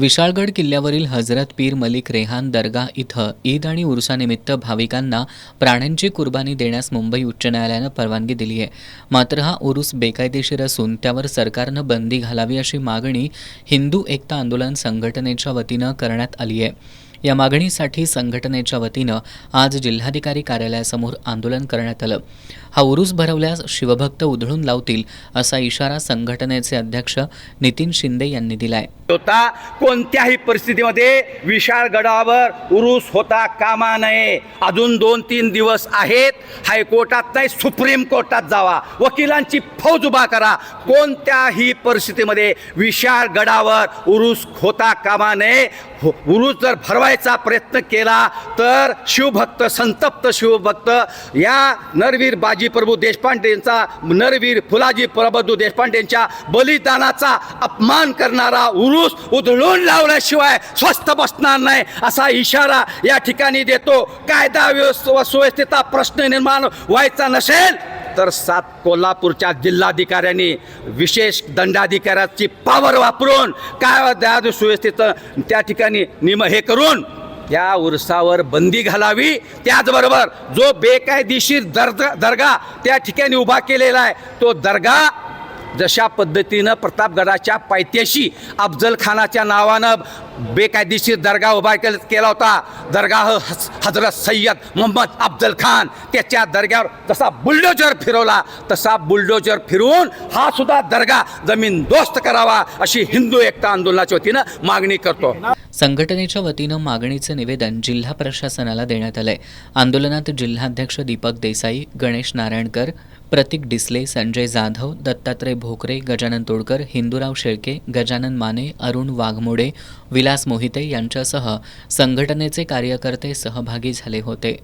विशाळगड किल्ल्यावरील हजरत पीर मलिक रेहान दर्गा इथं ईद आणि उरुसानिमित्त भाविकांना प्राण्यांची कुर्बानी देण्यास मुंबई उच्च न्यायालयानं परवानगी दिली आहे. मात्र हा उरूस बेकायदेशीर असून त्यावर सरकारनं बंदी घालावी अशी मागणी हिंदू एकता आंदोलन संघटनेच्या वतीनं करण्यात आली आहे. या मागणीसाठी संघटनेच्या वतीनं आज जिल्हाधिकारी कार्यालयासमोर आंदोलन करण्यात आलं. हा उरूस भरवल्यास शिवभक्त उधळून लावतील असा इशारा संघटनेचे अध्यक्ष नितीन शिंदे यांनी दिलाय. होता कोणत्याही परिस्थितीमध्ये विशाळगडावर उरूस होता कामा नये. अजून 2-3 दिवस आहेत. हायकोर्टात नाही, सुप्रीम कोर्टात जावा, वकिलांची फौज उभा करा. कोणत्याही परिस्थितीमध्ये विशाळगडावर उरूस होता कामा नये. उरूस जर भरवायचा प्रयत्न केला तर शिवभक्त, संतप्त शिवभक्त, या नरवीर बाजीप्रभू देशपांडेंचा, नरवीर फुलाजी प्रभू देशपांडेंच्या बलिदानाचा अपमान करणारा उरूस उधळून लावल्याशिवाय स्वस्थ बसणार नाही असा इशारा या ठिकाणी देतो. कायदा सुव्यवस्थेचा प्रश्न निर्माण व्हायचा नसेल तर कोल्हापूरच्या जिल्हाधिकाऱ्यांनी विशेष दंडाधिकाऱ्याची पावर वापरून कायदा सुव्यवस्थेचं त्या ठिकाणी हे करून या उरसावर बंदी घालावी. त्याचबरोबर जो बेकायदेशीर दर्गा त्या ठिकाणी उभा केलेला आहे तो दर्गा जशा पद्धतीनं प्रतापगडाच्या पायथ्याशी अफजल खानाच्या नावानं बेकायदेशीर दर्गा उभा केला होता, दर्गाह हजरत सय्यद मोहम्मद अफजल खान, त्याच्या दर्ग्यावर जसा बुलडोजर फिरवला तसा बुलडोजर फिरवून हा सुद्धा दर्गा जमीनदोस्त करावा अशी हिंदू एकता आंदोलनाच्या वतीनं मागणी करतो. संघटनेच्या वतीनं मागणीचे निवेदन जिल्हा प्रशासनाला देण्यात आलंय. आंदोलनात जिल्हाध्यक्ष दीपक देसाई, गणेश नारायणकर, प्रतीक डिसले, संजय जाधव, दत्तात्रय भोकरे, गजानन तोडकर, हिंदूराव शेळके, गजानन माने, अरुण वाघमोडे, विलास मोहिते यांच्यासह संघटनेचे कार्यकर्ते सहभागी झाले होते.